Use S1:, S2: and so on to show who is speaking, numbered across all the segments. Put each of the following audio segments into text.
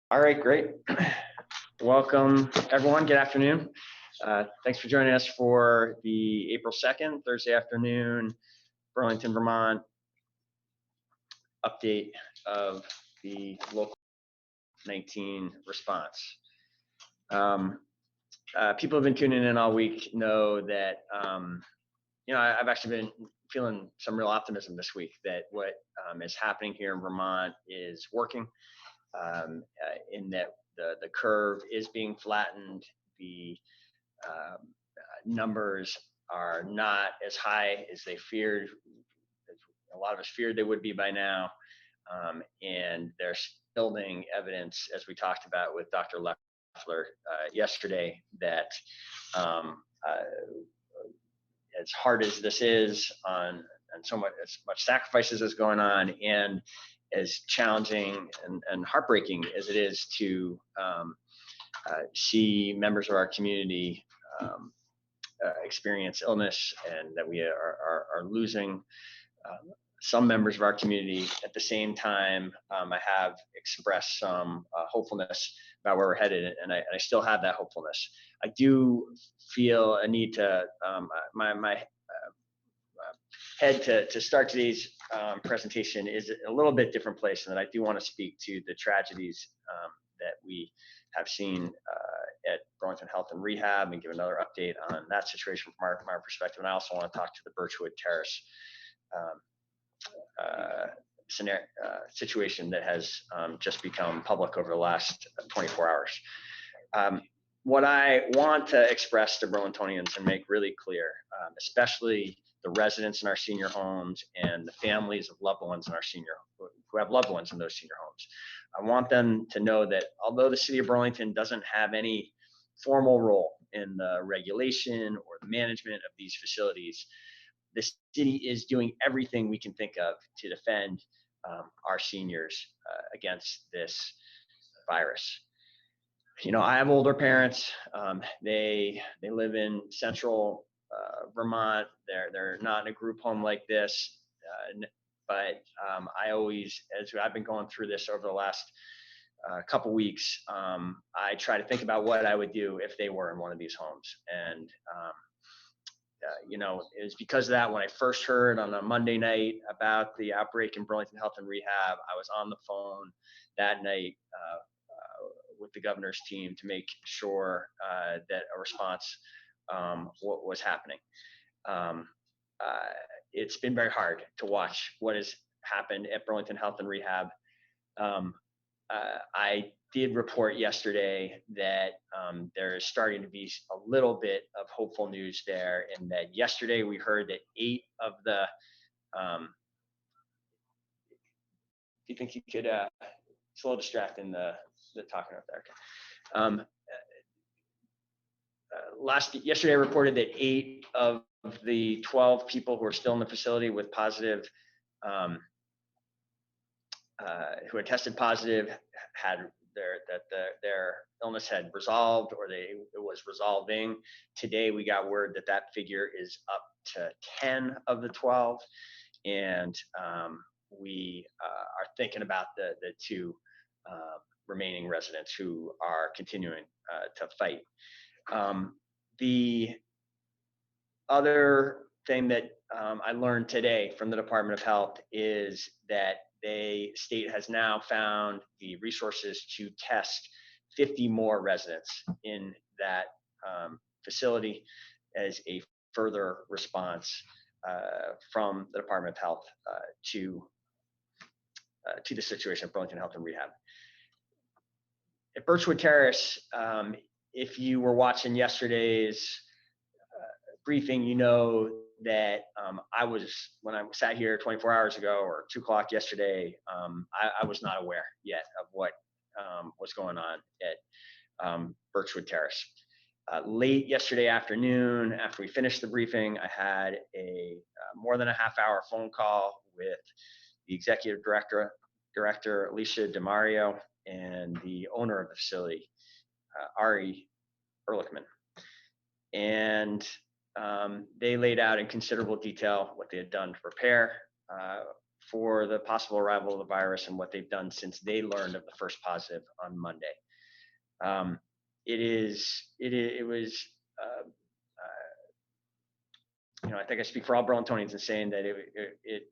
S1: All right, great. Welcome, everyone. Good afternoon. Thanks for joining us for the April 2nd, Thursday afternoon, Burlington, Vermont update of the local 19 response. People have been tuning in all week know that, I've actually been feeling some real optimism this week that what is happening here in Vermont is working. In that the curve is being flattened, the numbers are not as high as they feared, as a lot of us feared they would be by now, and they're building evidence, as we talked about with Dr. Leffler yesterday, that as hard as this is and so much, as much sacrifices is going on, and as challenging and heartbreaking as it is to see members of our community experience illness, and that we are losing some members of our community. At the same time, I have expressed some hopefulness about where we're headed, and I still have that hopefulness. I do feel a need to my head to start today's presentation is a little bit different place, and that I do want to speak to the tragedies that we have seen at Burlington Health and Rehab, and give another update on that situation from our perspective. And I also want to talk to the Birchwood Terrace situation that has just become public over the last 24 hours. What I want to express to Burlingtonians and make really clear, especially the residents in our senior homes and the families of loved ones in our who have loved ones in those senior homes, I want them to know that although the city of Burlington doesn't have any formal role in the regulation or the management of these facilities, the city is doing everything we can think of to defend our seniors against this virus. I have older parents. They live in central Vermont. They're not in a group home like this, but I always, as I've been going through this over the last couple weeks, I try to think about what I would do if they were in one of these homes. And it was because of that, when I first heard on a Monday night about the outbreak in Burlington Health and Rehab, I was on the phone that night with the governor's team to make sure that a response was happening. It's been very hard to watch what has happened at Burlington Health and Rehab. I did report yesterday that there is starting to be a little bit of hopeful news there, and that yesterday we heard that 8 of the do you think you could it's a little distracting, the talking up there. Yesterday I reported that 8 of the 12 people who are still in the facility with positive, who had tested positive, had their illness had resolved, or it was resolving. Today we got word that figure is up to 10 of the 12, and we are thinking about the 2 remaining residents who are continuing to fight. The other thing that I learned today from the Department of Health is that the state has now found the resources to test 50 more residents in that facility as a further response from the Department of Health to the situation of Burlington Health and Rehab. At Birchwood Terrace, if you were watching yesterday's briefing, you know that when I sat here 24 hours ago or 2 o'clock yesterday, I was not aware yet of what was going on at Birchwood Terrace. Late yesterday afternoon, after we finished the briefing, I had a more than a half-hour phone call with the executive director Alicia DeMario, and the owner of the facility, Ari Ehrlichman. And they laid out in considerable detail what they had done to prepare for the possible arrival of the virus and what they've done since they learned of the first positive on Monday. It was, I think I speak for all Burlingtonians in saying that it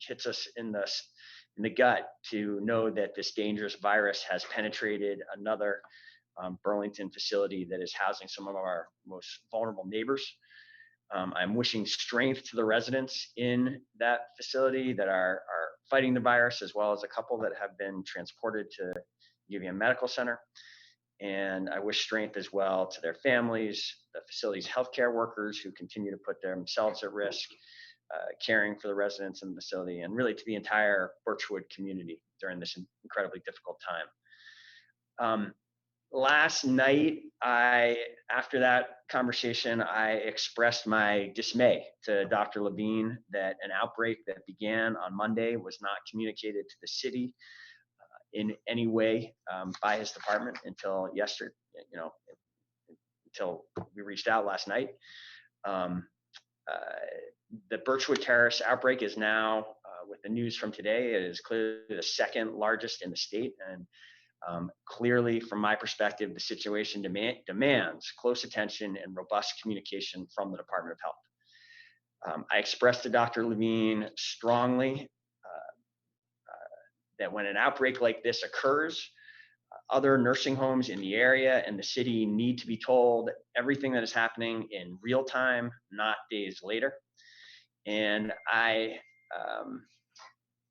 S1: hits us in the gut to know that this dangerous virus has penetrated another Burlington facility that is housing some of our most vulnerable neighbors. I'm wishing strength to the residents in that facility that are fighting the virus, as well as a couple that have been transported to UVM Medical Center. And I wish strength as well to their families, the facility's healthcare workers who continue to put themselves at risk, caring for the residents in the facility, and really to the entire Birchwood community during this incredibly difficult time. Last night, after that conversation, I expressed my dismay to Dr. Levine that an outbreak that began on Monday was not communicated to the city in any way by his department until yesterday, until we reached out last night. The Birchwood Terrace outbreak is now, with the news from today, it is clearly the second largest in the state. And clearly, from my perspective, the situation demands close attention and robust communication from the Department of Health. I expressed to Dr. Levine strongly that when an outbreak like this occurs, other nursing homes in the area and the city need to be told everything that is happening in real time, not days later. And I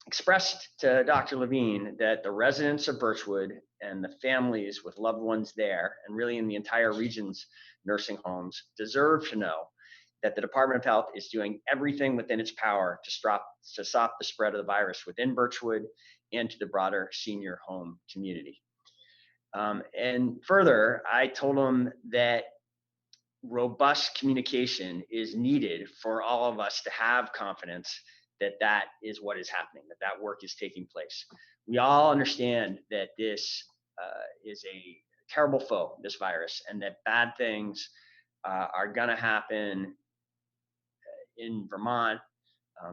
S1: expressed to Dr. Levine that the residents of Birchwood and the families with loved ones there, and really in the entire region's nursing homes, deserve to know that the Department of Health is doing everything within its power to stop the spread of the virus within Birchwood and to the broader senior home community. And further, I told him that robust communication is needed for all of us to have confidence that that is what is happening, that work is taking place. We all understand that this is a terrible foe, this virus, and that bad things are going to happen in Vermont,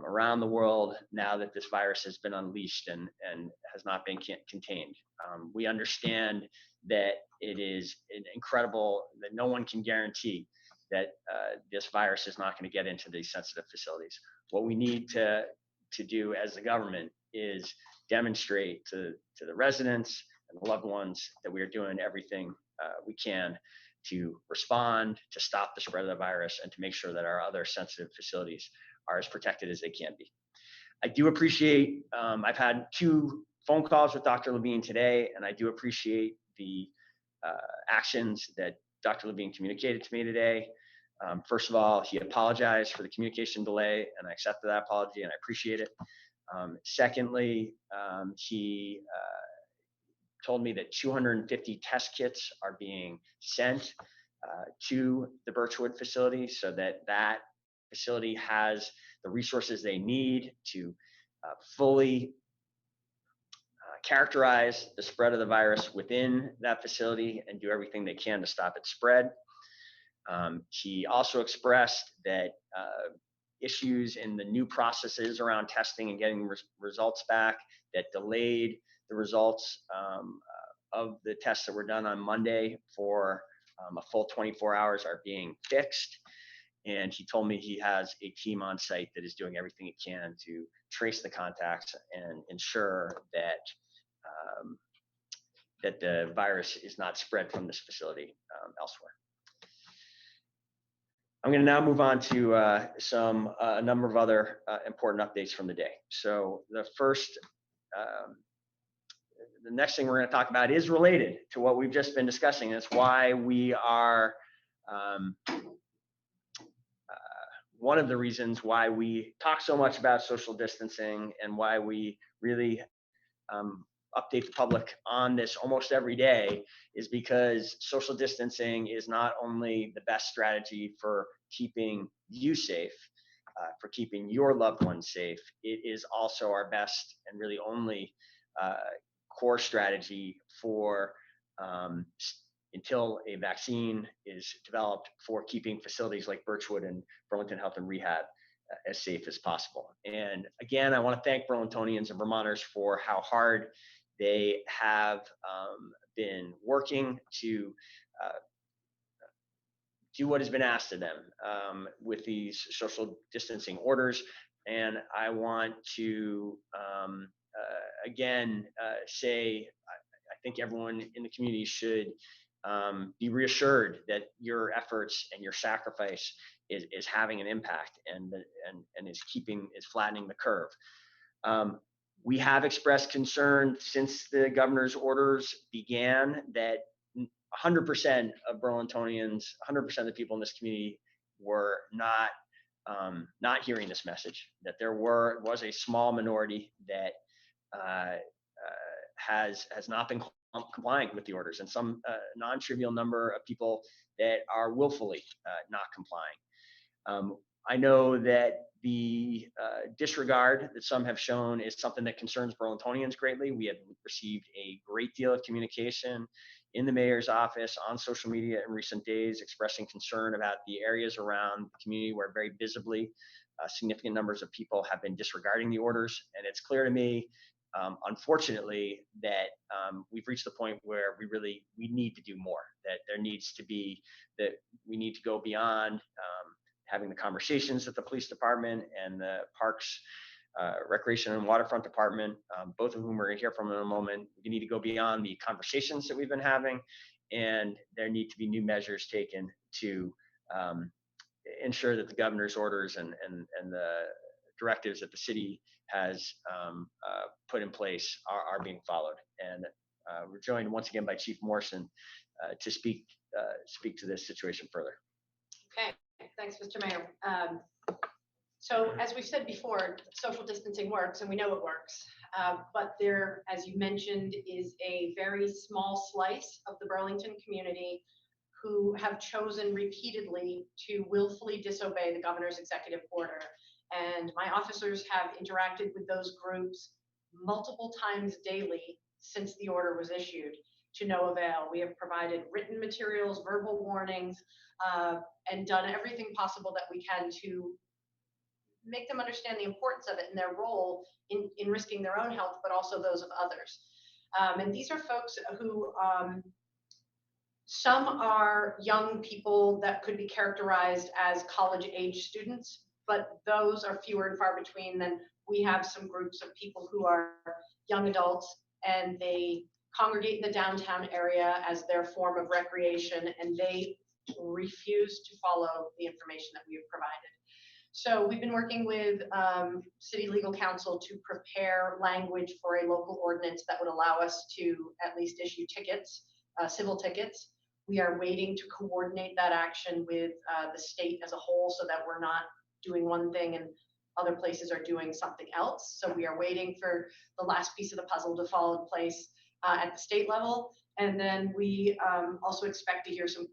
S1: around the world, now that this virus has been unleashed and has not been contained. We understand that it is incredible, that no one can guarantee that this virus is not going to get into these sensitive facilities. What we need to do as the government is demonstrate to the residents and the loved ones that we are doing everything we can to respond, to stop the spread of the virus, and to make sure that our other sensitive facilities are as protected as they can be. I do appreciate, I've had 2 phone calls with Dr. Levine today, and I do appreciate the actions that Dr. Levine communicated to me today. First of all, he apologized for the communication delay, and I accepted that apology, and I appreciate it. Secondly, he told me that 250 test kits are being sent to the Birchwood facility so that facility has the resources they need to fully characterize the spread of the virus within that facility and do everything they can to stop its spread. He also expressed that issues in the new processes around testing and getting results back that delayed the results of the tests that were done on Monday for a full 24 hours are being fixed. And he told me he has a team on site that is doing everything it can to trace the contacts and ensure that that the virus is not spread from this facility elsewhere. I'm going to now move on to a number of other important updates from the day. So the next thing we're going to talk about is related to what we've just been discussing. It's why we are one of the reasons why we talk so much about social distancing and why we really update the public on this almost every day is because social distancing is not only the best strategy for keeping you safe, for keeping your loved ones safe, it is also our best and really only core strategy for until a vaccine is developed, for keeping facilities like Birchwood and Burlington Health and Rehab as safe as possible. And again, I want to thank Burlingtonians and Vermonters for how hard they have been working to do what has been asked of them with these social distancing orders. And I want to again say I think everyone in the community should be reassured that your efforts and your sacrifice is having an impact and is flattening the curve. We have expressed concern since the governor's orders began that 100% of Burlingtonians, 100% of the people in this community were not hearing this message. That there was a small minority that has not been complying with the orders, and some non-trivial number of people that are willfully not complying. I know that the disregard that some have shown is something that concerns Burlingtonians greatly. We have received a great deal of communication in the mayor's office on social media in recent days expressing concern about the areas around the community where very visibly significant numbers of people have been disregarding the orders. And it's clear to me, unfortunately, that we've reached the point where we need to do more, that we need to go beyond having the conversations at the police department and the Parks, Recreation and Waterfront Department, both of whom we're going to hear from in a moment. We need to go beyond the conversations that we've been having, and there need to be new measures taken to ensure that the governor's orders and the directives that the city has put in place are being followed. And we're joined once again by Chief Morrison to speak to this situation further.
S2: Okay. Thanks, Mr. Mayor. So as we've said before, social distancing works, and we know it works. But there, as you mentioned, is a very small slice of the Burlington community who have chosen repeatedly to willfully disobey the governor's executive order. And my officers have interacted with those groups multiple times daily since the order was issued, to no avail. We have provided written materials, verbal warnings, and done everything possible that we can to make them understand the importance of it and their role in risking their own health, but also those of others. And these are folks who, some are young people that could be characterized as college-age students, but those are fewer and far between. Then we have some groups of people who are young adults, and they congregate in the downtown area as their form of recreation, and they refuse to follow the information that we have provided. So we've been working with city legal counsel to prepare language for a local ordinance that would allow us to at least issue tickets, civil tickets. We are waiting to coordinate that action with the state as a whole so that we're not doing one thing and other places are doing something else. So we are waiting for the last piece of the puzzle to fall in place at the state level. And then we also expect to hear some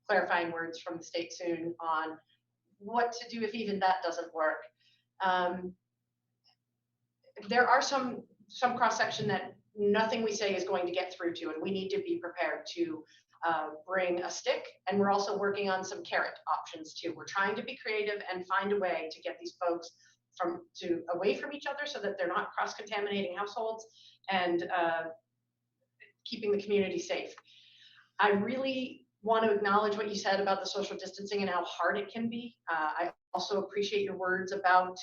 S2: clarifying words from the state soon on what to do if even that doesn't work. There are some cross-section that nothing we say is going to get through to, and we need to be prepared to bring a stick, and we're also working on some carrot options too. We're trying to be creative and find a way to get these folks away from each other so that they're not cross-contaminating households and keeping the community safe. I really want to acknowledge what you said about the social distancing and how hard it can be. I also appreciate your words about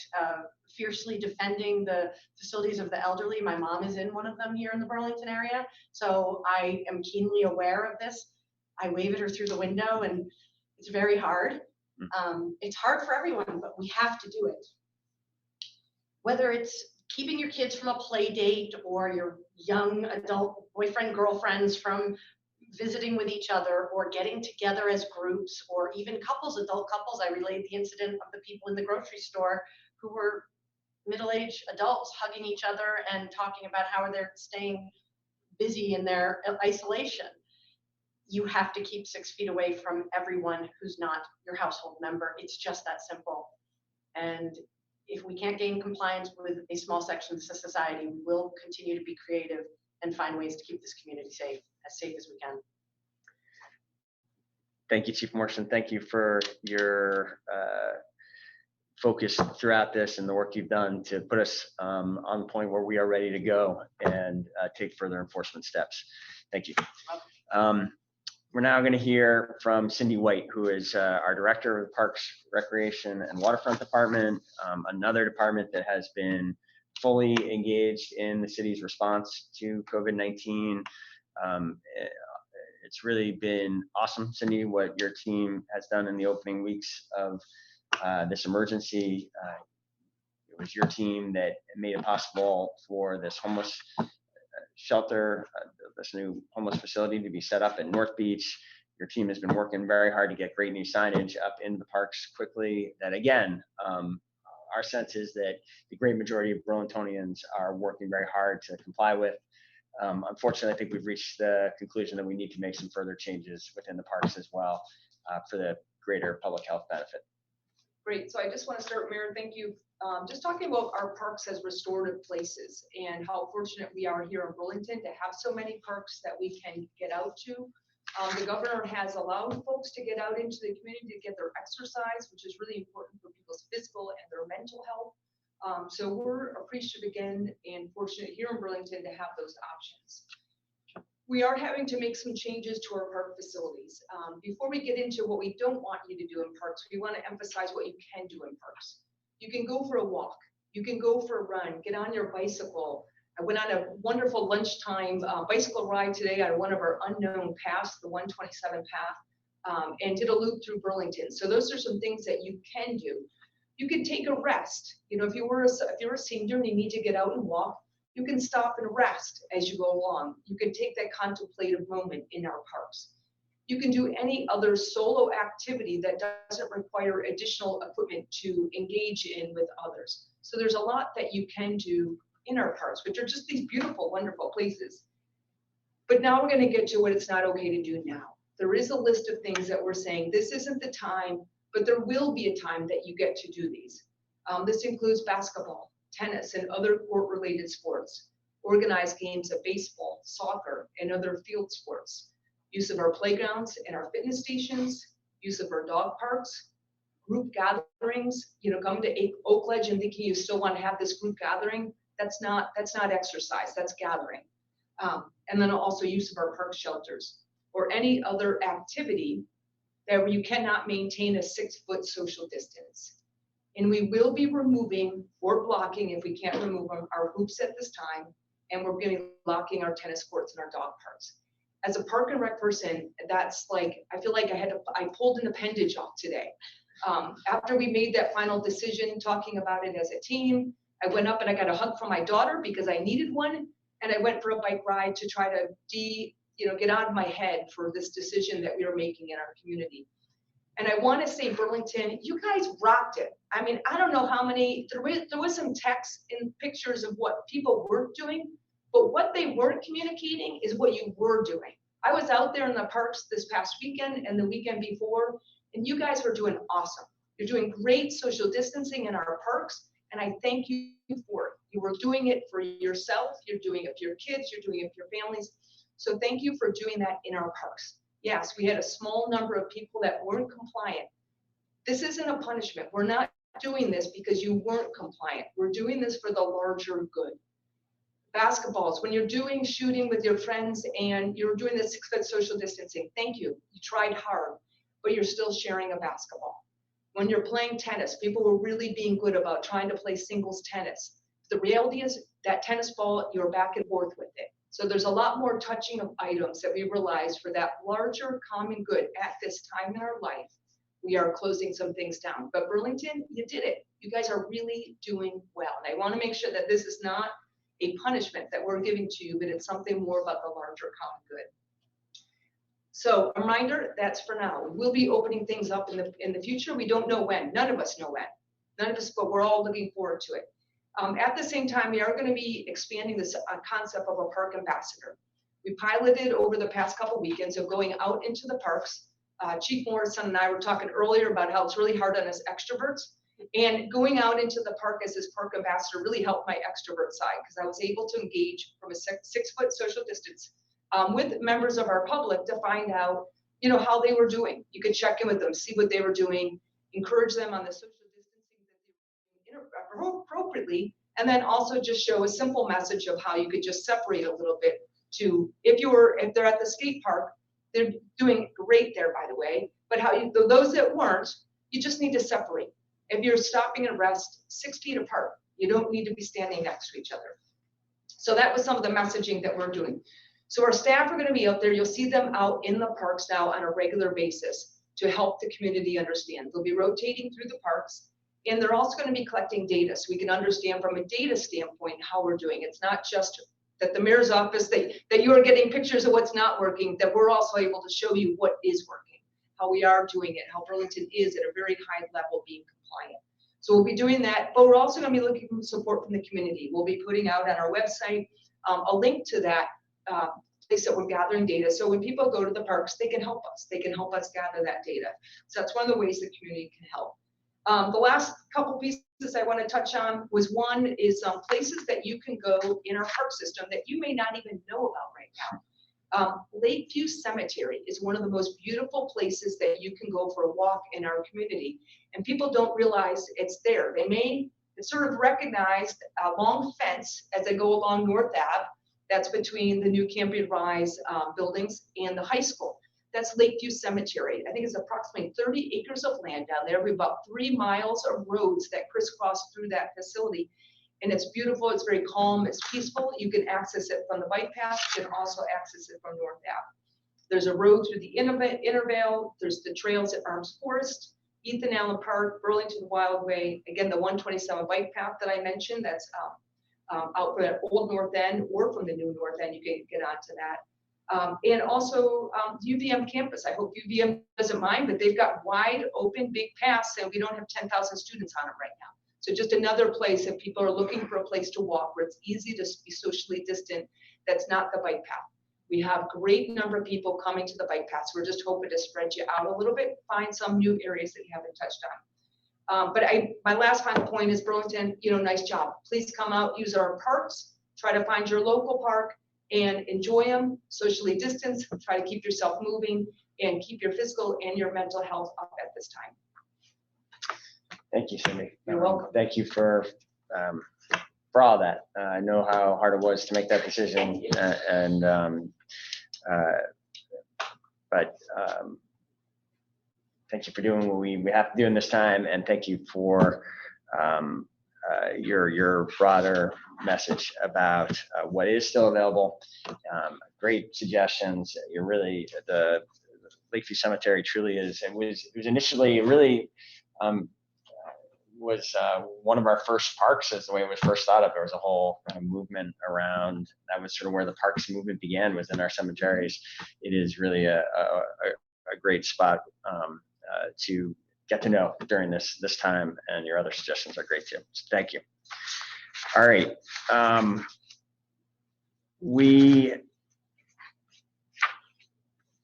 S2: fiercely defending the facilities of the elderly. My mom is in one of them here in the Burlington area, so I am keenly aware of this. I wave at her through the window, and it's very hard. It's hard for everyone, but we have to do it. Whether it's keeping your kids from a play date or your young adult boyfriend, girlfriends from visiting with each other, or getting together as groups, or even couples, adult couples. I relayed the incident of the people in the grocery store who were middle-aged adults hugging each other and talking about how they're staying busy in their isolation. You have to keep 6 feet away from everyone who's not your household member. It's just that simple. And if we can't gain compliance with a small section of society, we will continue to be creative and find ways to keep this community safe as we can.
S1: Thank you, Chief Morrison. Thank you for focus throughout this and the work you've done to put us on the point where we are ready to go and take further enforcement steps. Thank you. We're now going to hear from Cindy White, who is our Director of the Parks, Recreation, and Waterfront Department, another department that has been fully engaged in the city's response to COVID-19. It's really been awesome, Cindy, what your team has done in the opening weeks of this emergency. It was your team that made it possible for this homeless shelter, this new homeless facility to be set up at North Beach. Your team has been working very hard to get great new signage up in the parks quickly. That again, our sense is that the great majority of Burlingtonians are working very hard to comply with. Unfortunately, I think we've reached the conclusion that we need to make some further changes within the parks as well for the greater public health benefit.
S3: Great. So I just want to start, Mayor, thank you. Just talking about our parks as restorative places and how fortunate we are here in Burlington to have so many parks that we can get out to. The governor has allowed folks to get out into the community to get their exercise, which is really important for people's physical and their mental health. So we're appreciative again and fortunate here in Burlington to have those options. We are having to make some changes to our park facilities. Before we get into what we don't want you to do in parks, we want to emphasize what you can do in parks. You can go for a walk, you can go for a run, get on your bicycle. I went on a wonderful lunchtime bicycle ride today on one of our unknown paths, the 127 path, and did a loop through Burlington. So those are some things that you can do. You can take a rest. You know, if you're a senior and you need to get out and walk, you can stop and rest as you go along. You can take that contemplative moment in our parks. You can do any other solo activity that doesn't require additional equipment to engage in with others. So there's a lot that you can do in our parks, which are just these beautiful, wonderful places. But now we're going to get to what it's not okay to do now. There is a list of things that we're saying, this isn't the time, but there will be a time that you get to do these. This includes basketball, tennis, and other court-related sports, organized games of baseball, soccer, and other field sports, use of our playgrounds and our fitness stations, use of our dog parks, group gatherings. You know, come to Oak Ledge and thinking you still want to have this group gathering, that's not exercise, that's gathering. And then also use of our park shelters or any other activity that you cannot maintain a 6-foot social distance. And we will be removing or blocking, if we can't remove them, our hoops at this time, and we're going to be blocking our tennis courts and our dog parks. As a park and rec person, that's like, I feel like I pulled an appendage off today. After we made that final decision, talking about it as a team, I went up and I got a hug from my daughter because I needed one, and I went for a bike ride to try to get out of my head for this decision that we were making in our community. And I want to say, Burlington, you guys rocked it. I mean, I don't know how many, there was some text and pictures of what people weren't doing, but what they weren't communicating is what you were doing. I was out there in the parks this past weekend and the weekend before, and you guys were doing awesome. You're doing great social distancing in our parks, and I thank you for it. You were doing it for yourself, you're doing it for your kids, you're doing it for your families. So thank you for doing that in our parks. Yes, we had a small number of people that weren't compliant. This isn't a punishment. We're not doing this because you weren't compliant. We're doing this for the larger good. Basketballs, when you're doing shooting with your friends and you're doing the 6-foot social distancing, thank you. You tried hard, but you're still sharing a basketball. When you're playing tennis, people were really being good about trying to play singles tennis. The reality is that tennis ball, you're back and forth with it. So there's a lot more touching of items that we realized for that larger common good at this time in our life. We are closing some things down. But Burlington, you did it. You guys are really doing well. And I want to make sure that this is not a punishment that we're giving to you, but it's something more about the larger common good. So a reminder, that's for now. We will be opening things up in the future. We don't know when. None of us know when. None of us, but we're all looking forward to it. At the same time, we are going to be expanding this concept of a park ambassador. We piloted over the past couple weekends of going out into the parks. Chief Morrison and I were talking earlier about how it's really hard on us extroverts. And going out into the park as this park ambassador really helped my extrovert side because I was able to engage from a 6-foot social distance with members of our public to find out, how they were doing. You could check in with them, see what they were doing, encourage them on the social distancing that they were appropriately, and then also just show a simple message of how you could just separate a little bit to, if they're at the skate park, they're doing great there, by the way, but those that weren't, you just need to separate. If you're stopping and rest 6 feet apart, you don't need to be standing next to each other. So that was some of the messaging that we're doing. So our staff are going to be out there. You'll see them out in the parks now on a regular basis to help the community understand. They'll be rotating through the parks, and they're also going to be collecting data so we can understand from a data standpoint how we're doing. It's not just that the mayor's office, that you are getting pictures of what's not working, that we're also able to show you what is working, how we are doing it, how Burlington is at a very high level being compliant. So we'll be doing that, but we're also going to be looking for support from the community. We'll be putting out on our website a link to that place that we're gathering data. So when people go to the parks, they can help us. They can help us gather that data. So that's one of the ways the community can help. The last couple pieces I want to touch on was one is places that you can go in our park system that you may not even know about right now. Lakeview Cemetery is one of the most beautiful places that you can go for a walk in our community, and people don't realize it's there. It's sort of recognized a long fence as they go along North Ave. That's between the new Campion Rise buildings and the high school. That's Lakeview Cemetery. I think it's approximately 30 acres of land down there. We have about 3 miles of roads that crisscross through that facility. And it's beautiful, it's very calm, it's peaceful. You can access it from the bike path, you can also access it from North Ave. There's a road through the Intervale, there's the trails at Arms Forest, Ethan Allen Park, Burlington Wildway, again, the 127 bike path that I mentioned, that's out from the old North End or from the new North End, you can get onto that. And also UVM campus. I hope UVM doesn't mind, but they've got wide open big paths and we don't have 10,000 students on it right now. So just another place if people are looking for a place to walk where it's easy to be socially distant, that's not the bike path. We have a great number of people coming to the bike paths. We're just hoping to spread you out a little bit, find some new areas that you haven't touched on. But my last final point is Burlington, nice job. Please come out, use our parks, try to find your local park and enjoy them, socially distance, try to keep yourself moving and keep your physical and your mental health up at this time.
S1: Thank you, Cindy.
S3: You're welcome.
S1: Thank you for all that. I know how hard it was to make that decision, but thank you for doing what we have to do in this time, and thank you for your broader message about what is still available. Great suggestions. You're really the Lakeview Cemetery truly is. It was initially really was one of our first parks, as the way it was first thought of. There was a whole kind of movement around. That was sort of where the parks movement began, was in our cemeteries. It is really a great spot to get to know during this time, and your other suggestions are great too. So thank you. All right. We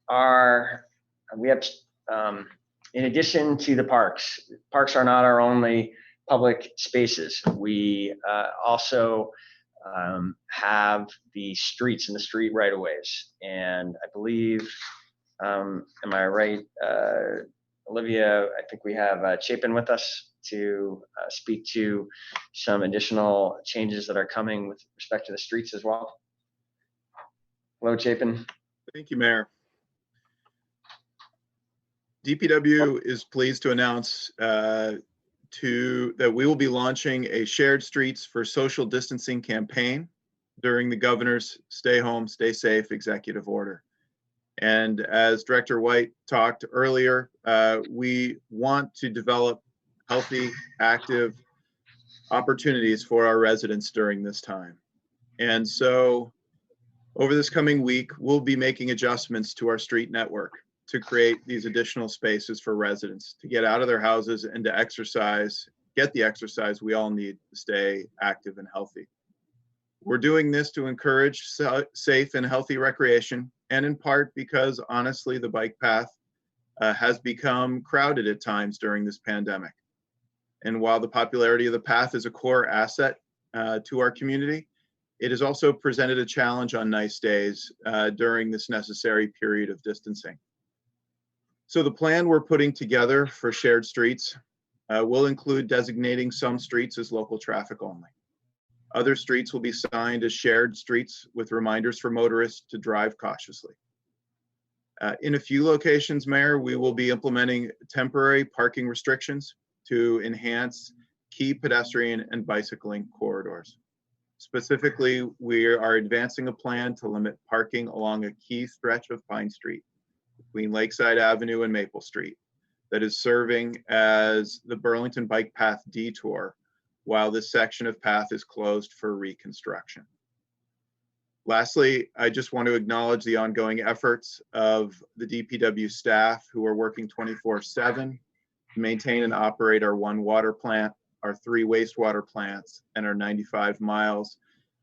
S1: have in addition to the parks are not our only public spaces. We also have the streets and the street right-of-ways. And I believe, am I right, Olivia, I think we have Chapin with us to speak to some additional changes that are coming with respect to the streets as well. Hello, Chapin.
S4: Thank you, Mayor. DPW is pleased to announce that we will be launching a shared streets for social distancing campaign during the governor's stay home, stay safe executive order. And as Director White talked earlier, we want to develop healthy, active opportunities for our residents during this time. And so over this coming week, we'll be making adjustments to our street network to create these additional spaces for residents to get out of their houses and to get the exercise we all need to stay active and healthy. We're doing this to encourage safe and healthy recreation, and in part because honestly, the bike path has become crowded at times during this pandemic. And while the popularity of the path is a core asset to our community, it has also presented a challenge on nice days during this necessary period of distancing. So the plan we're putting together for shared streets will include designating some streets as local traffic only. Other streets will be signed as shared streets with reminders for motorists to drive cautiously. In a few locations, Mayor, we will be implementing temporary parking restrictions to enhance key pedestrian and bicycling corridors. Specifically, we are advancing a plan to limit parking along a key stretch of Pine Street between Lakeside Avenue and Maple Street that is serving as the Burlington Bike Path detour while this section of path is closed for reconstruction. Lastly, I just want to acknowledge the ongoing efforts of the DPW staff who are working 24/7 to maintain and operate our 1 water plant, our 3 wastewater plants, and our 95 miles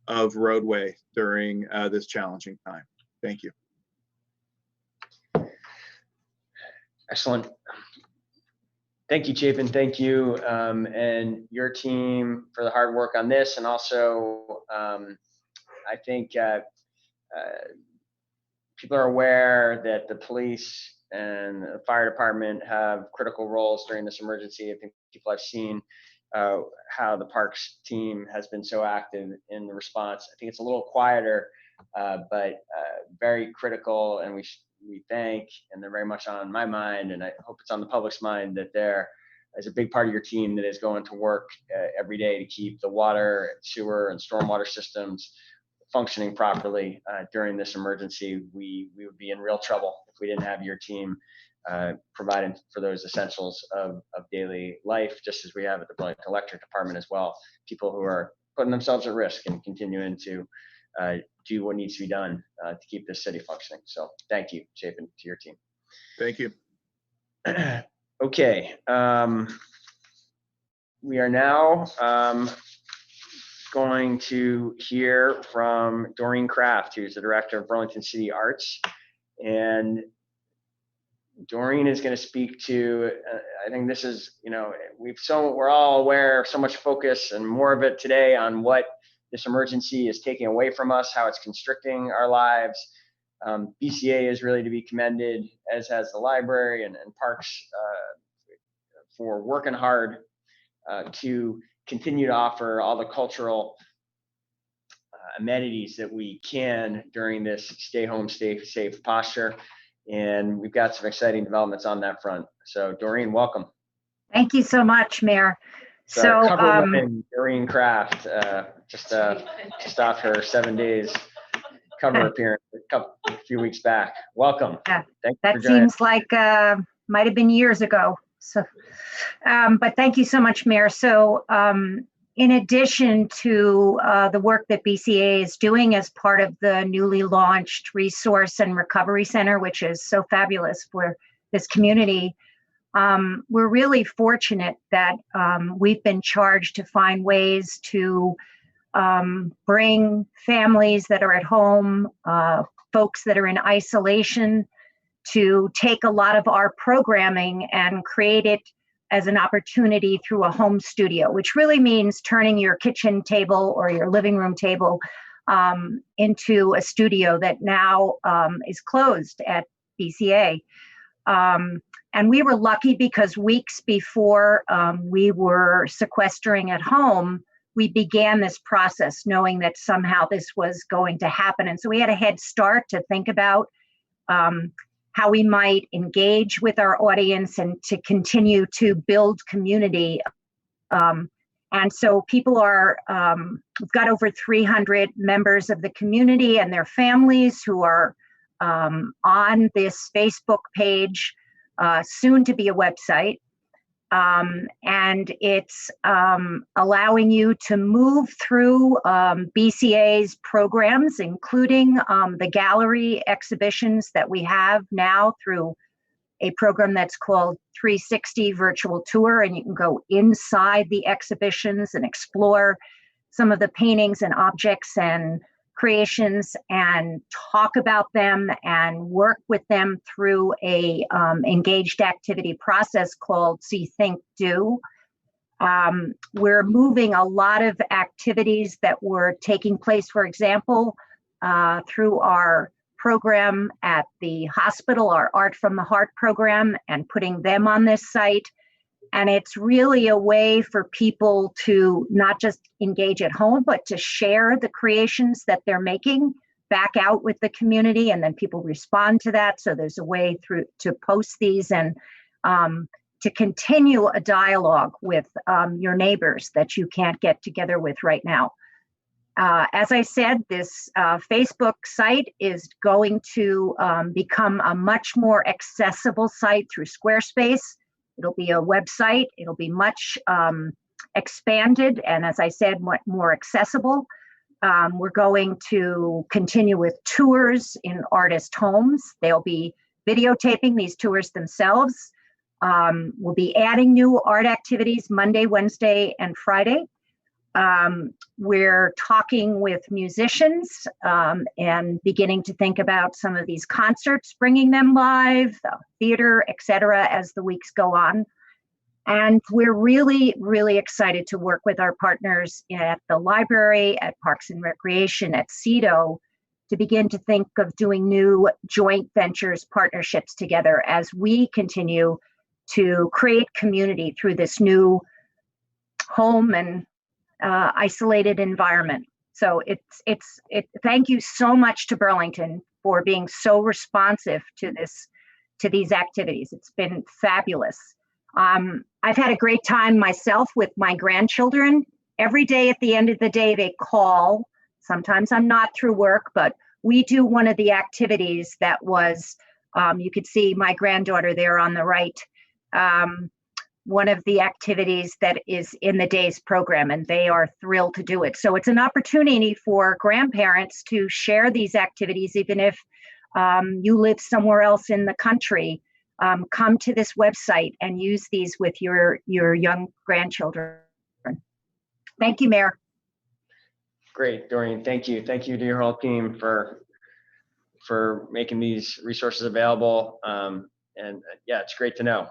S4: of roadway during this challenging time. Thank you.
S1: Excellent. Thank you, Chapin. Thank you and your team for the hard work on this. And also, I think people are aware that the police and the fire department have critical roles during this emergency. I think people have seen how the parks team has been so active in the response. I think it's a little quieter, but very critical, and we thank, and they're very much on my mind, and I hope it's on the public's mind, that there is a big part of your team that is going to work every day to keep the water, sewer, and stormwater systems functioning properly during this emergency. We would be in real trouble if we didn't have your team providing for those essentials of daily life, just as we have at the Burlington Electric Department as well. People who are putting themselves at risk and continuing to do what needs to be done to keep this city functioning. So thank you, Chapin, to your team.
S4: Thank you.
S1: Okay. We are now going to hear from Doreen Kraft, who's the director of Burlington City Arts. And Doreen is going to speak to, I think this is, we're all aware of so much focus and more of it today on what this emergency is taking away from us, how it's constricting our lives. BCA is really to be commended, as has the library and parks, for working hard to continue to offer all the cultural amenities that we can during this stay home, stay safe posture. And we've got some exciting developments on that front. So Doreen, welcome.
S5: Thank you so much, Mayor.
S1: So Doreen Kraft, just off her 7 days cover appearance a few weeks back. Welcome.
S5: Yeah, that seems like might have been years ago. So, but thank you so much, Mayor. So in addition to the work that BCA is doing as part of the newly launched Resource and Recovery Center, which is so fabulous for this community, we're really fortunate that we've been charged to find ways to bring families that are at home, folks that are in isolation, to take a lot of our programming and create it as an opportunity through a home studio, which really means turning your kitchen table or your living room table into a studio that now is closed at BCA. And we were lucky because weeks before we were sequestering at home, we began this process knowing that somehow this was going to happen. And so we had a head start to think about how we might engage with our audience and to continue to build community. And so people are, we've got over 300 members of the community and their families who are on this Facebook page, soon to be a website. And it's allowing you to move through BCA's programs, including the gallery exhibitions that we have now through a program that's called 360 Virtual Tour. And you can go inside the exhibitions and explore some of the paintings and objects and creations and talk about them and work with them through a engaged activity process called See, Think, Do. We're moving a lot of activities that were taking place, for example, through our program at the hospital, our Art from the Heart program, and putting them on this site. And it's really a way for people to not just engage at home, but to share the creations that they're making back out with the community, and then people respond to that. So there's a way through to post these and to continue a dialogue with your neighbors that you can't get together with right now. As I said, this Facebook site is going to become a much more accessible site through Squarespace. It'll be a website. It'll be much expanded, and as I said, more accessible. We're going to continue with tours in artist homes. They'll be videotaping these tours themselves. We'll be adding new art activities Monday, Wednesday, and Friday. We're talking with musicians and beginning to think about some of these concerts, bringing them live, theater, etc., as the weeks go on. And we're really, really excited to work with our partners at the library, at Parks and Recreation, at CEDO, to begin to think of doing new joint ventures, partnerships together as we continue to create community through this new home and isolated environment. So thank you so much to Burlington for being so responsive to these activities. It's been fabulous. I've had a great time myself with my grandchildren. Every day at the end of the day, they call. Sometimes I'm not through work, but we do one of the activities that was, you could see my granddaughter there on the right, one of the activities that is in the day's program, and they are thrilled to do it. So it's an opportunity for grandparents to share these activities, even if you live somewhere else in the country. Come to this website and use these with your young grandchildren. Thank you, Mayor.
S1: Great, Doreen. Thank you. Thank you to your whole team for making these resources available. Yeah, it's great to know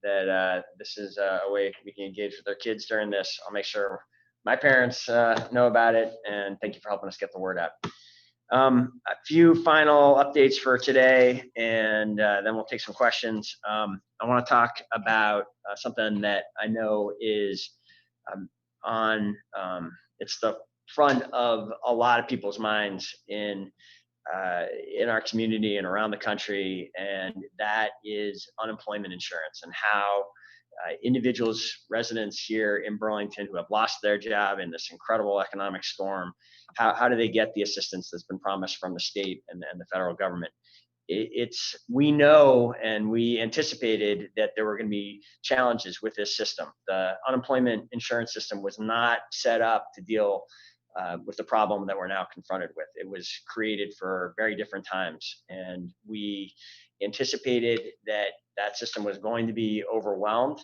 S1: that this is a way we can engage with our kids during this. I'll make sure my parents know about it, and thank you for helping us get the word out. A few final updates for today, and then we'll take some questions. I want to talk about something that I know is it's the front of a lot of people's minds in our community and around the country, and that is unemployment insurance and how individuals, residents here in Burlington who have lost their job in this incredible economic storm, how do they get the assistance that's been promised from the state and the federal government? We know and we anticipated that there were going to be challenges with this system. The unemployment insurance system was not set up to deal with the problem that we're now confronted with. It was created for very different times, and we anticipated that system was going to be overwhelmed,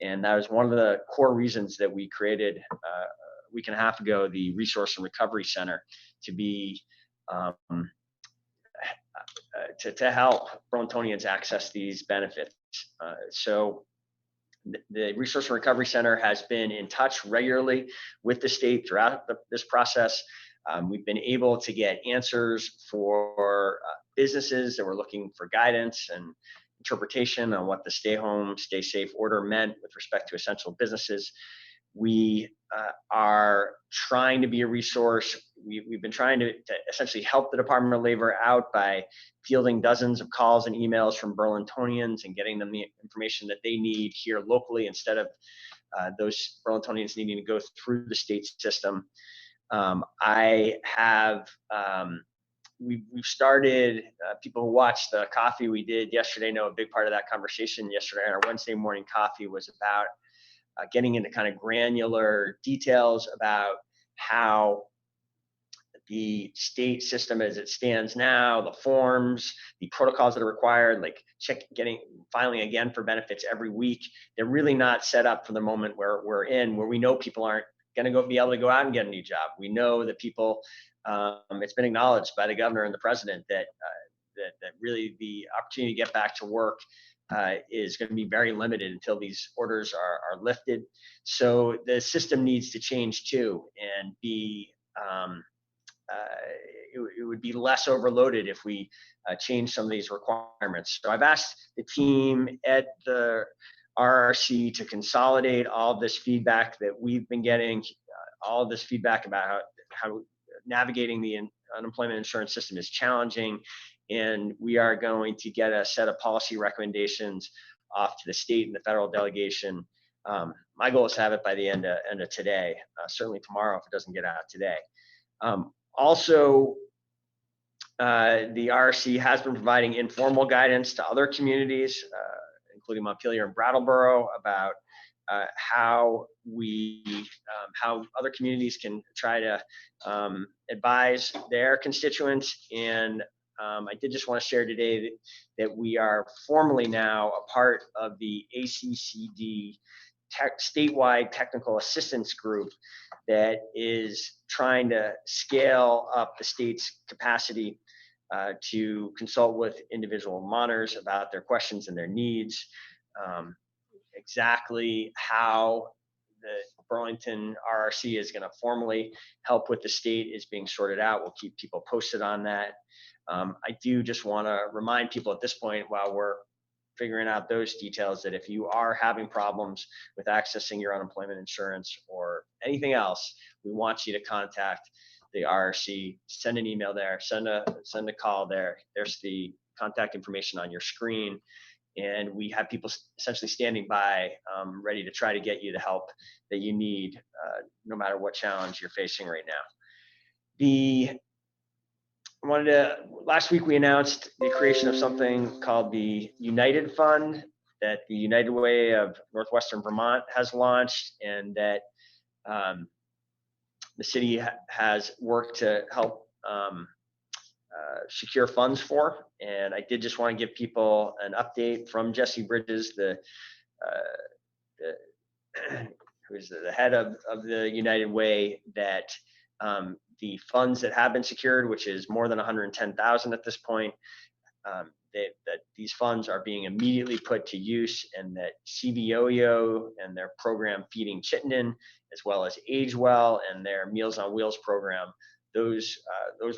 S1: and that was one of the core reasons that we created a week and a half ago the Resource and Recovery Center to be to help Burlingtonians access these benefits. So the Resource and Recovery Center has been in touch regularly with the state throughout this process. We've been able to get answers for businesses that were looking for guidance and interpretation on what the stay home, stay safe order meant with respect to essential businesses. We are trying to be a resource. We've been trying to essentially help the Department of Labor out by fielding dozens of calls and emails from Burlingtonians and getting them the information that they need here locally instead of those Burlingtonians needing to go through the state system. We've started, people who watched the coffee we did yesterday know a big part of that conversation yesterday. Our Wednesday morning coffee was about getting into kind of granular details about how the state system as it stands now, the forms, the protocols that are required, like filing again for benefits every week. They're really not set up for the moment where we're in, where we know people aren't going to be able to go out and get a new job. We know that people, it's been acknowledged by the governor and the president that really the opportunity to get back to work is going to be very limited until these orders are lifted. So the system needs to change too, and be it would be less overloaded if we change some of these requirements. So I've asked the team at the RRC to consolidate all of this feedback that we've been getting, all of this feedback about how navigating the unemployment insurance system is challenging. And we are going to get a set of policy recommendations off to the state and the federal delegation. My goal is to have it by the end of today, certainly tomorrow if it doesn't get out today. Also, the RRC has been providing informal guidance to other communities, including Montpelier and Brattleboro, about how other communities can try to advise their constituents. And I did just want to share today that we are formally now a part of the ACCD statewide technical assistance group that is trying to scale up the state's capacity to consult with individual monitors about their questions and their needs. Exactly how the Burlington RRC is going to formally help with the state is being sorted out. We'll keep people posted on that. I do just want to remind people at this point, while we're figuring out those details, that if you are having problems with accessing your unemployment insurance or anything else, we want you to contact the RRC. Send an email there, send a call there. There's the contact information on your screen. And we have people essentially standing by, ready to try to get you the help that you need, no matter what challenge you're facing right now. Last week we announced the creation of something called the United Fund that the United Way of Northwestern Vermont has launched, and that the city has worked to help secure funds for. And I did just want to give people an update from Jesse Bridges, who's the head of the United Way, that the funds that have been secured, which is more than 110,000 at this point, that these funds are being immediately put to use, and that CBOEO and their program Feeding Chittenden, as well as Age Well and their Meals on Wheels program, those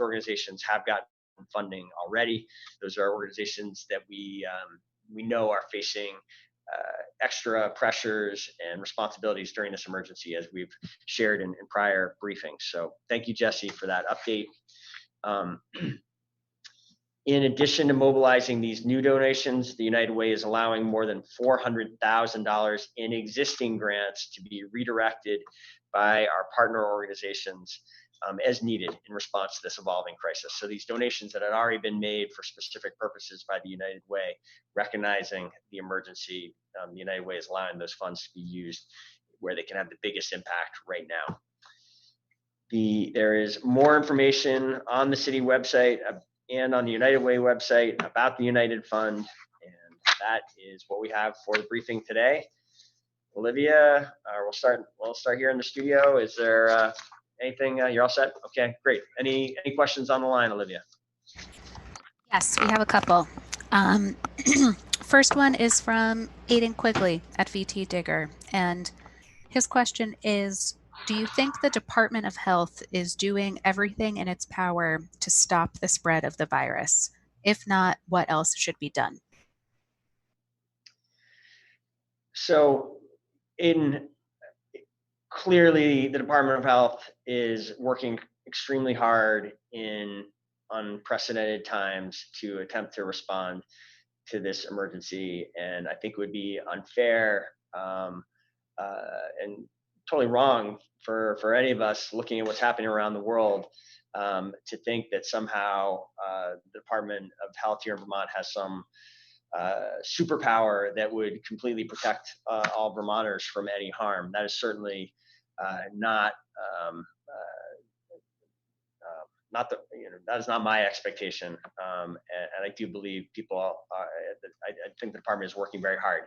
S1: organizations have gotten funding already. Those are organizations that we know are facing extra pressures and responsibilities during this emergency, as we've shared in prior briefings. So thank you, Jesse, for that update. In addition to mobilizing these new donations, the United Way is allowing more than $400,000 in existing grants to be redirected by our partner organizations as needed in response to this evolving crisis. So these donations that had already been made for specific purposes by the United Way, recognizing the emergency, the United Way is allowing those funds to be used where they can have the biggest impact right now. There is more information on the city website and on the United Way website about the United Fund, and that is what we have for the briefing today. Olivia, we'll start here in the studio. Is there anything? You're all set? Okay, great. Any questions on the line, Olivia?
S6: Yes, we have a couple. First one is from Aiden Quigley at VT Digger, and his question is, do you think the Department of Health is doing everything in its power to stop the spread of the virus? If not, what else should be done?
S1: So, clearly the Department of Health is working extremely hard in unprecedented times to attempt to respond to this emergency. And I think it would be unfair and totally wrong for any of us looking at what's happening around the world to think that somehow the Department of Health here in Vermont has some superpower that would completely protect all Vermonters from any harm. That is certainly not that is not my expectation, and I do believe I think the department is working very hard.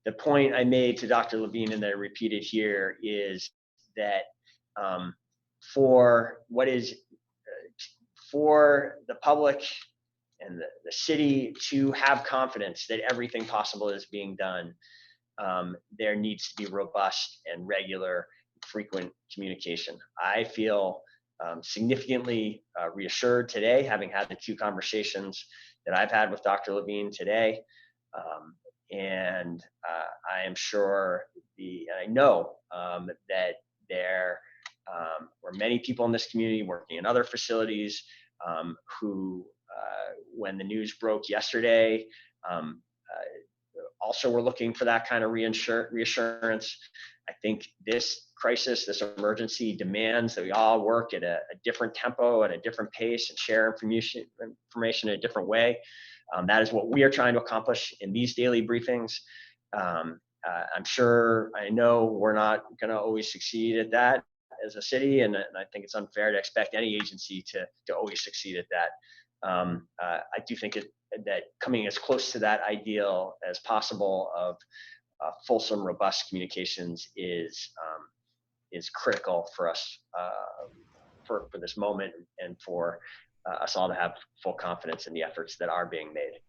S1: The point I made to Dr. Levine and that I repeated here is that for the public and the city to have confidence that everything possible is being done, there needs to be robust and regular, frequent communication. I feel significantly reassured today, having had the two conversations that I've had with Dr. Levine today, And I am sure I know that there were many people in this community working in other facilities who, when the news broke yesterday, also were looking for that kind of reassurance. I think this crisis, this emergency demands that we all work at a different tempo, at a different pace, and share information in a different way. That is what we are trying to accomplish in these daily briefings. I'm sure, I know we're not going to always succeed at that as a city, and I think it's unfair to expect any agency to always succeed at that. I do think that coming as close to that ideal as possible of fulsome, robust communications is critical for us for this moment, and for us all to have full confidence in the efforts that are being made.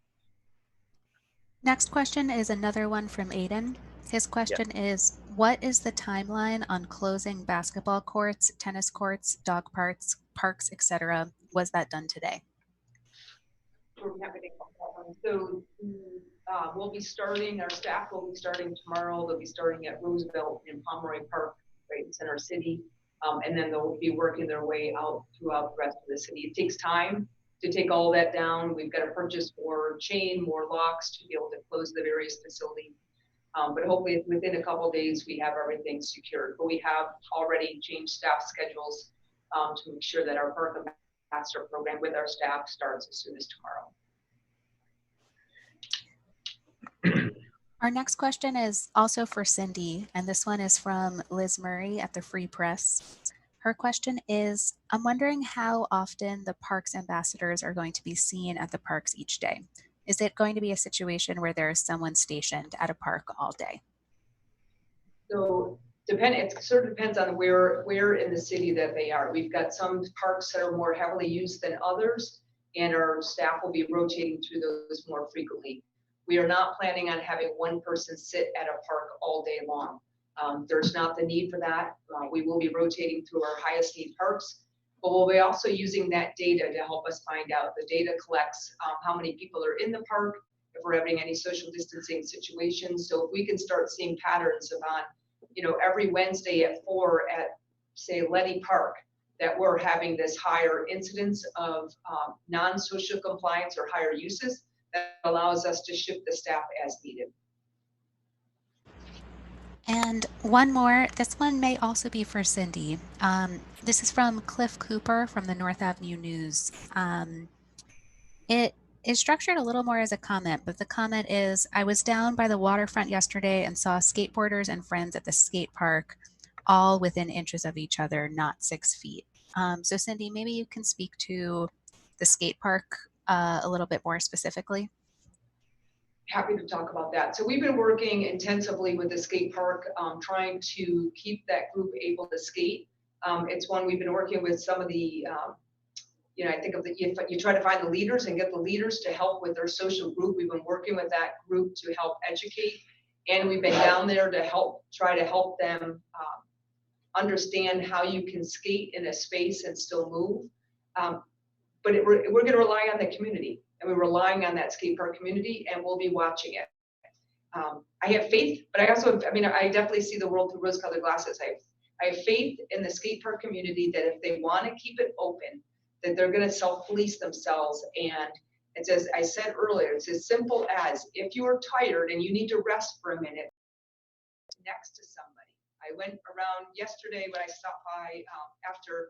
S6: Next question is another one from Aiden. His question is, what is the timeline on closing basketball courts, tennis courts, dog parks, etc.? Was that done today?
S3: We're happy to talk about that one. So we'll be starting, our staff will be starting tomorrow. They'll be starting at Roosevelt in Pomeroy Park, right in Center City. And then they'll be working their way out throughout the rest of the city. It takes time to take all that down. We've got to purchase more chain, more locks to be able to close the various facilities. But hopefully within a couple of days, we have everything secured. But we have already changed staff schedules to make sure that our park ambassador program with our staff starts as soon as tomorrow.
S6: Our next question is also for Cindy, and this one is from Liz Murray at the Free Press. Her question is, I'm wondering how often the parks ambassadors are going to be seen at the parks each day. Is it going to be a situation where there is someone stationed at a park all day?
S3: So it sort of depends on where in the city that they are. We've got some parks that are more heavily used than others, and our staff will be rotating through those more frequently. We are not planning on having one person sit at a park all day long. There's not the need for that. We will be rotating through our highest need parks, but we'll be also using that data to help us find out. The data collects how many people are in the park, if we're having any social distancing situations. So if we can start seeing patterns of every Wednesday at 4 at, say, Letty Park, that we're having this higher incidence of non-social compliance or higher uses, that allows us to shift the staff as needed.
S6: And one more, this one may also be for Cindy. This is from Cliff Cooper from the North Avenue News. It is structured a little more as a comment, but the comment is, I was down by the waterfront yesterday and saw skateboarders and friends at the skate park, all within inches of each other, not 6 feet. So Cindy, maybe you can speak to the skate park a little bit more specifically.
S3: Happy to talk about that. So we've been working intensively with the skate park, trying to keep that group able to skate. It's one we've been working with some of the, I think you try to find the leaders and get the leaders to help with their social group. We've been working with that group to help educate, and we've been down there to try to help them understand how you can skate in a space and still move. But we're going to rely on the community, and we're relying on that skate park community, and we'll be watching it. I have faith, but I definitely see the world through rose-colored glasses. I have faith in the skate park community that if they want to keep it open, that they're going to self-police themselves. And it's, as I said earlier, it's as simple as, if you are tired and you need to rest for a minute next to somebody. I went around yesterday when I stopped by after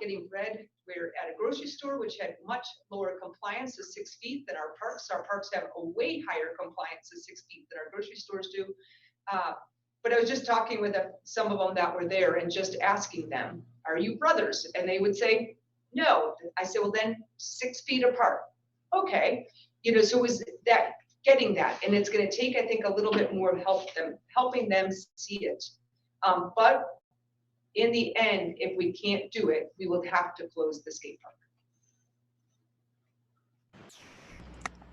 S3: getting bread. We're at a grocery store which had much lower compliance to 6 feet than our parks. Our parks have a way higher compliance to 6 feet than our grocery stores do. But I was just talking with some of them that were there and just asking them, are you brothers? And they would say, no. I said, well, then 6 feet apart. Okay. So it was that, getting that, and it's going to take, I think, a little bit more of helping them see it. But in the end, if we can't do it, we will have to close the skate park.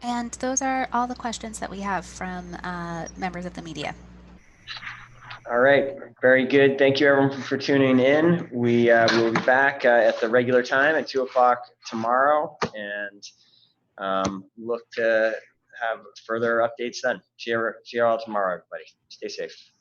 S6: And those are all the questions that we have from members of the media.
S1: All right, very good. Thank you everyone for tuning in. We will be back at the regular time at 2 o'clock tomorrow, and look to have further updates then. See you all tomorrow, everybody. Stay safe.